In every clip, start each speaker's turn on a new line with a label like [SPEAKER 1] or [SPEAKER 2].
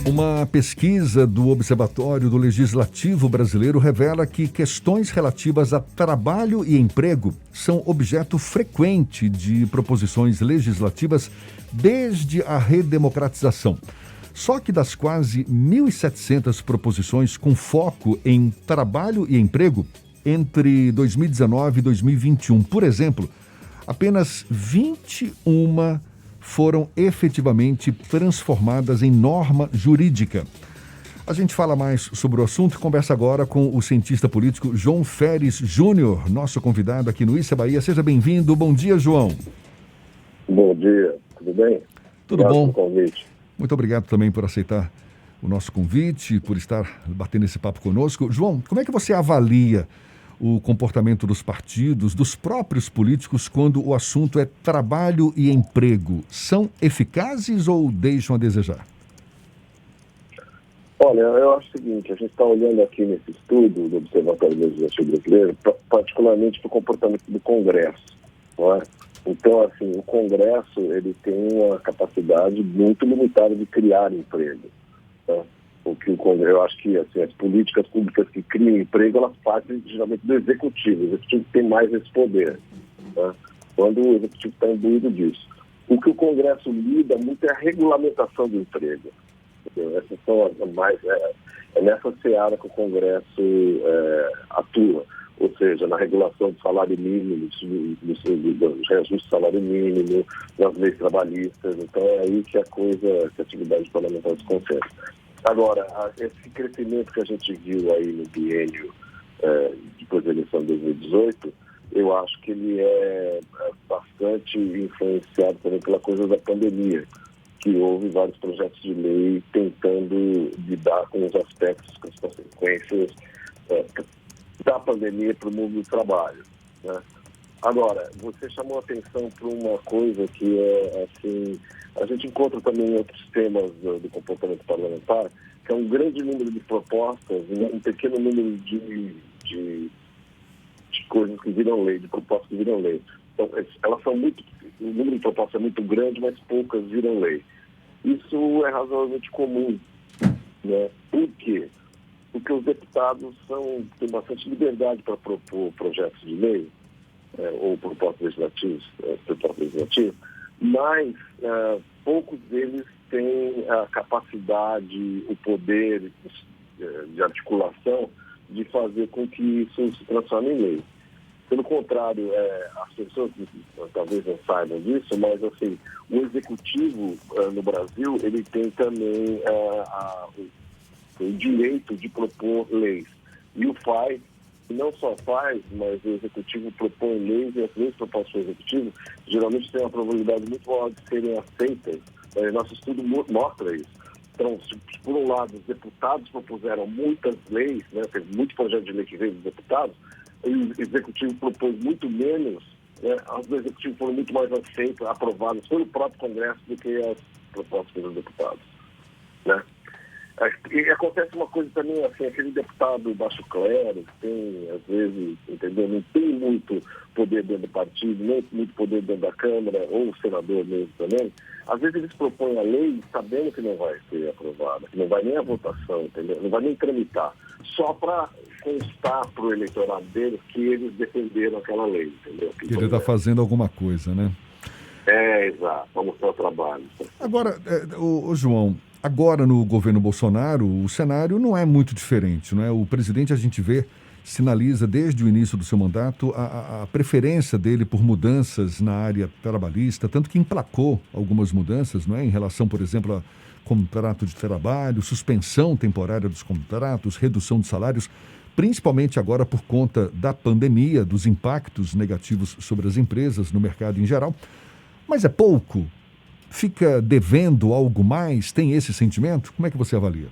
[SPEAKER 1] Uma pesquisa do Observatório do Legislativo Brasileiro revela que questões relativas a trabalho e emprego são objeto frequente de proposições legislativas desde a redemocratização. Só que das quase 1.700 proposições com foco em trabalho e emprego, entre 2019 e 2021, por exemplo, apenas 21 foram efetivamente transformadas em norma jurídica. A gente fala mais sobre o assunto e conversa agora com o cientista político João Feres Júnior, nosso convidado aqui no Issa Bahia. Seja bem-vindo. Bom dia, João.
[SPEAKER 2] Bom dia, tudo bem?
[SPEAKER 1] Tudo bom?
[SPEAKER 2] Pelo convite.
[SPEAKER 1] Muito obrigado também por aceitar o nosso convite, por estar batendo esse papo conosco. João, como é que você avalia o comportamento dos partidos, dos próprios políticos, quando o assunto é trabalho e emprego? São eficazes ou deixam a desejar?
[SPEAKER 2] Olha, eu acho o seguinte, a gente está olhando aqui nesse estudo do Observatório Legislativo Brasileiro, particularmente para o comportamento do Congresso, não é? Então, assim, o Congresso, ele tem uma capacidade muito limitada de criar emprego, tá? Eu acho que assim, as políticas públicas que criam emprego, elas partem geralmente do Executivo. O Executivo tem mais esse poder, tá? Quando o Executivo está imbuído disso. O que o Congresso lida muito é a regulamentação do emprego. Entendeu? Essas são as mais... É nessa seara que o Congresso atua. Ou seja, na regulação do salário mínimo, do reajuste do salário mínimo, nas leis trabalhistas. Então é aí que a atividade parlamentar se concentra. Agora, esse crescimento que a gente viu aí no biênio depois da eleição de 2018, eu acho que ele é bastante influenciado também pela coisa da pandemia, que houve vários projetos de lei tentando lidar com os aspectos, com as consequências da pandemia para o mundo do trabalho, né? Agora, você chamou a atenção para uma coisa que é, assim, a gente encontra também em outros temas do comportamento parlamentar, que é um grande número de propostas e um pequeno número de coisas que viram lei, de propostas que viram lei. Então, elas são muito, o número de propostas é muito grande, mas poucas viram lei. Isso é razoavelmente comum, né? Por quê? Porque os deputados têm bastante liberdade para propor projetos de lei, ou propostas legislativas, mas poucos deles têm a capacidade, o poder de articulação de fazer com que isso se transforme em lei. Pelo contrário, as pessoas talvez não saibam disso, mas assim, o executivo no Brasil, ele tem também o direito de propor leis. E o faz. E não só faz, mas o executivo propõe leis e as leis propostas pelo executivo geralmente têm uma probabilidade muito maior de serem aceitas. Nosso estudo mostra isso. Então, se por um lado os deputados propuseram muitas leis, né, teve muito projeto de lei que veio dos deputados, e o executivo propôs muito menos, né, as do executivo foram muito mais aceitas, aprovadas pelo próprio Congresso do que as propostas dos deputados, né? E acontece uma coisa também, assim, aquele deputado baixo clero, que tem, às vezes, entendeu, não tem muito poder dentro do partido, nem muito poder dentro da Câmara, ou o senador mesmo também, às vezes eles propõem a lei sabendo que não vai ser aprovada, que não vai nem a votação, entendeu? Não vai nem tramitar, só para constar para o eleitorado deles que eles defenderam aquela lei, entendeu?
[SPEAKER 1] Que ele está fazendo alguma coisa, né?
[SPEAKER 2] Exato, para mostrar o trabalho.
[SPEAKER 1] Agora, João, agora no governo Bolsonaro, o cenário não é muito diferente, não é? O presidente, a gente vê, sinaliza desde o início do seu mandato a preferência dele por mudanças na área trabalhista, tanto que emplacou algumas mudanças, não é? Em relação, por exemplo, a contrato de trabalho, suspensão temporária dos contratos, redução de salários, principalmente agora por conta da pandemia, dos impactos negativos sobre as empresas no mercado em geral. Mas é pouco? Fica devendo algo mais? Tem esse sentimento? Como é que você avalia?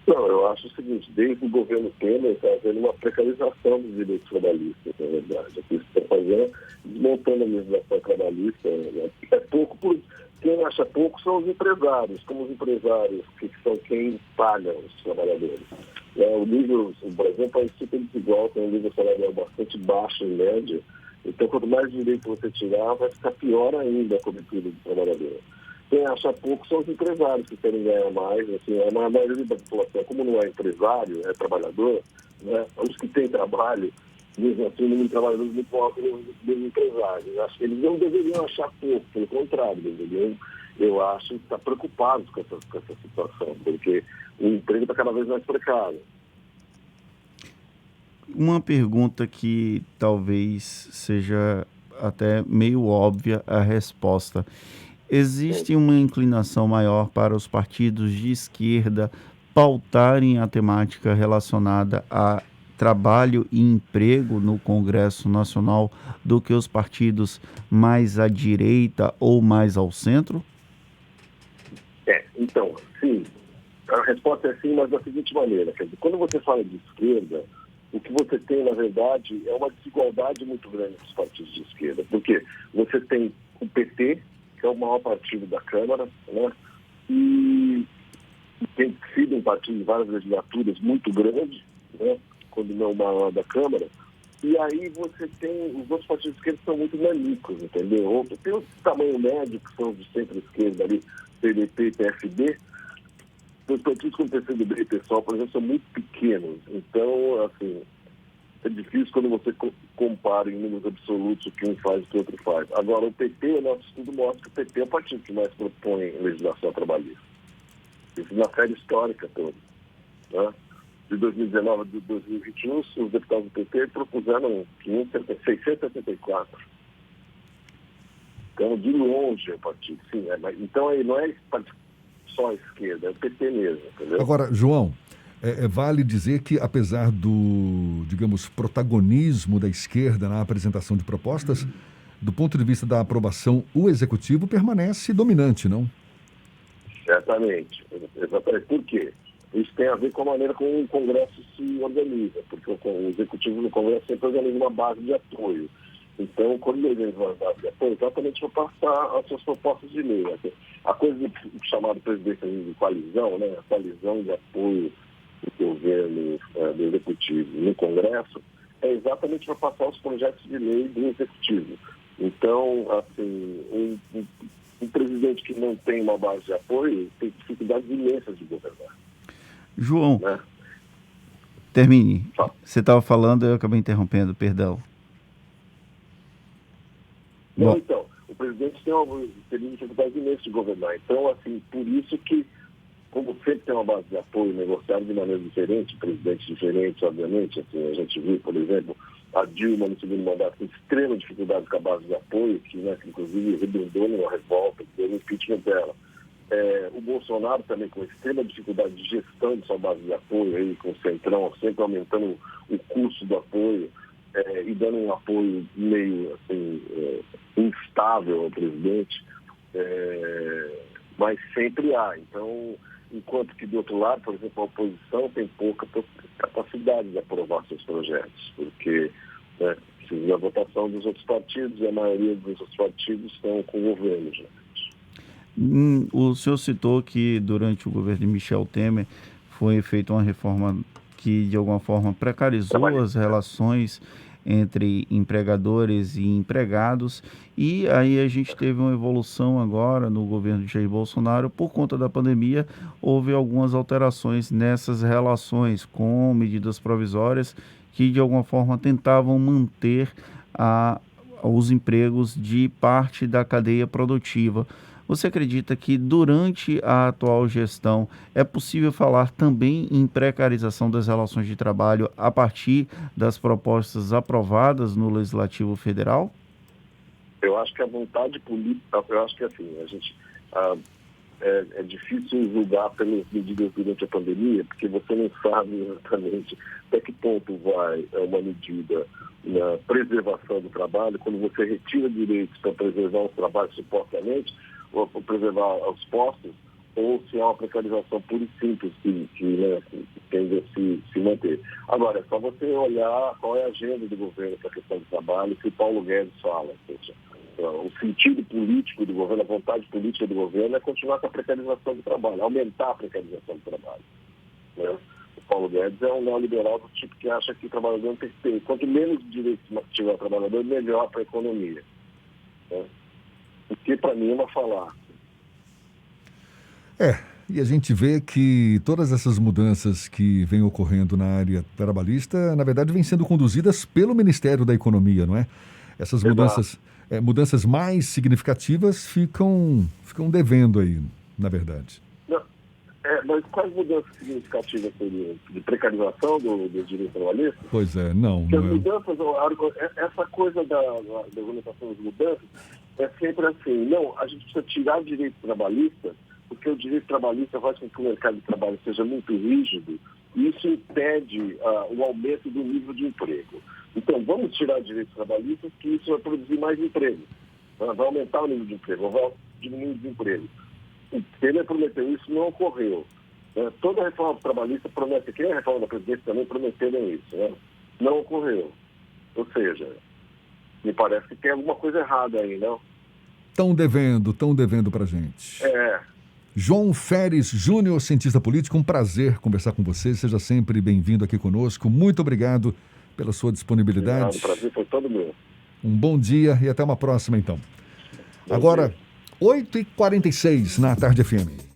[SPEAKER 2] Não, eu acho o seguinte, desde o governo Temer está havendo uma precarização dos direitos trabalhistas, na verdade. Aqui está fazendo, desmontando a legislação trabalhista. Né? É pouco, quem acha pouco são os empresários, como os empresários que são quem paga os trabalhadores. O Brasil é um país super desigual, tem um nível salarial bastante baixo em média. Então, quanto mais direito você tirar, vai ficar pior ainda a cobertura do trabalhador. Quem acha pouco são os empresários que querem ganhar mais. Assim, a maioria da população, como não é empresário, é trabalhador, né? Os que têm trabalho, mesmo assim, o número de trabalhadores muito maior que os empresários. Acho que eles não deveriam achar pouco, pelo contrário, eu acho, estar preocupados com essa situação, porque o emprego está cada vez mais precário.
[SPEAKER 3] Uma pergunta que talvez seja até meio óbvia a resposta. Existe uma inclinação maior para os partidos de esquerda pautarem a temática relacionada a trabalho e emprego no Congresso Nacional do que os partidos mais à direita ou mais ao centro?
[SPEAKER 2] Então, sim. A resposta é sim, mas da seguinte maneira. Quer dizer, quando você fala de esquerda, o que você tem, na verdade, é uma desigualdade muito grande dos partidos de esquerda. Porque você tem o PT, que é o maior partido da Câmara, né? E tem sido um partido de várias legislaturas muito grande, né? Quando não o maior da Câmara. E aí você tem os outros partidos de esquerda que são muito nanicos, entendeu? Tem o tamanho médio, que são de centro-esquerda ali, PDT e PSD. Os partidos como PCdoB e PSOL, por exemplo, são muito pequenos. Então, assim, é difícil quando você compara em números absolutos o que um faz e o que o outro faz. Agora, o PT, o nosso estudo mostra que o PT é o partido que mais propõe legislação trabalhista. Isso na série histórica toda. Né? De 2019 a 2021, os deputados do PT propuseram 674. Então, de longe é o partido. Sim, então, aí não é só a esquerda, é o PT mesmo, entendeu?
[SPEAKER 1] Agora, João, vale dizer que, apesar do, digamos, protagonismo da esquerda na apresentação de propostas, do ponto de vista da aprovação, o executivo permanece dominante, não?
[SPEAKER 2] Certamente. Exatamente. Por quê? Isso tem a ver com a maneira como o Congresso se organiza, porque o executivo do Congresso sempre organiza uma base de apoio. Então, quando ele organiza uma base de apoio, exatamente para passar as suas propostas de lei. A coisa do chamado presidente de coalizão, né? A coalizão de apoio do governo, do executivo no Congresso, é exatamente para passar os projetos de lei do executivo. Então, assim, um presidente que não tem uma base de apoio tem dificuldades imensas de governar.
[SPEAKER 3] João,
[SPEAKER 2] Né?
[SPEAKER 3] termine. Você estava falando, eu acabei interrompendo, perdão.
[SPEAKER 2] Não, então, o presidente tem dificuldades imensas de governar. Então, assim, por isso que, como sempre tem uma base de apoio negociado de maneira diferente, presidentes diferentes, obviamente, assim, a gente viu, por exemplo, a Dilma no segundo mandato com extrema dificuldade com a base de apoio, que inclusive redundou numa revolta, que deu o impeachment dela. O Bolsonaro também com extrema dificuldade de gestão de sua base de apoio, aí, com o Centrão, sempre aumentando o custo do apoio e dando um apoio meio assim, instável ao presidente, mas sempre há. Então, enquanto que do outro lado, por exemplo, a oposição tem pouca capacidade de aprovar seus projetos, porque precisa da votação dos outros partidos e a maioria dos outros partidos estão com o governo já.
[SPEAKER 3] O senhor citou que durante o governo de Michel Temer foi feita uma reforma que de alguma forma precarizou as relações entre empregadores e empregados, e aí a gente teve uma evolução agora no governo de Jair Bolsonaro. Por conta da pandemia, houve algumas alterações nessas relações com medidas provisórias que de alguma forma tentavam manter os empregos de parte da cadeia produtiva. Você acredita que durante a atual gestão é possível falar também em precarização das relações de trabalho a partir das propostas aprovadas no Legislativo Federal?
[SPEAKER 2] Eu acho que a vontade política, eu acho que assim, a gente é difícil julgar pelas medidas durante a pandemia, porque você não sabe exatamente até que ponto vai uma medida na preservação do trabalho, quando você retira direitos para preservar os trabalhos supostamente, ou para preservar os postos, ou se há uma precarização pura e simples que tende a se manter. Agora, é só você olhar qual é a agenda do governo para a questão do trabalho, que o Paulo Guedes fala. Ou seja, o sentido político do governo, a vontade política do governo é continuar com a precarização do trabalho, aumentar a precarização do trabalho. Né? O Paulo Guedes é um neoliberal do tipo que acha que o trabalhador tem que ter. Quanto menos direitos tiver o trabalhador, melhor para a economia. Né? O que, para mim, é uma falácia.
[SPEAKER 1] E a gente vê que todas essas mudanças que vêm ocorrendo na área trabalhista, na verdade, vêm sendo conduzidas pelo Ministério da Economia, não é? Essas mudanças mais significativas ficam devendo aí, na verdade.
[SPEAKER 2] Não, mas quais mudanças significativas seriam? De precarização do direito trabalhista?
[SPEAKER 1] Pois é, não.
[SPEAKER 2] Porque as mudanças, essa coisa da regulamentação das mudanças é sempre assim, não, a gente precisa tirar o direito trabalhista, porque o direito trabalhista faz com que o mercado de trabalho seja muito rígido e isso impede o aumento do nível de emprego. Então, vamos tirar o direito trabalhista, que isso vai produzir mais emprego, vai aumentar o nível de emprego, vai diminuir o desemprego. O Temer prometeu isso, não ocorreu. Toda a reforma trabalhista promete, que a reforma da Previdência também prometeram isso, né? Não ocorreu. Ou seja, me parece que tem alguma coisa errada aí, não?
[SPEAKER 1] Estão devendo pra gente. João Feres Júnior, cientista político, um prazer conversar com você. Seja sempre bem-vindo aqui conosco. Muito obrigado pela sua disponibilidade.
[SPEAKER 2] O prazer foi todo meu.
[SPEAKER 1] Um bom dia e até uma próxima, então. Agora, 8h46 na Tarde FM.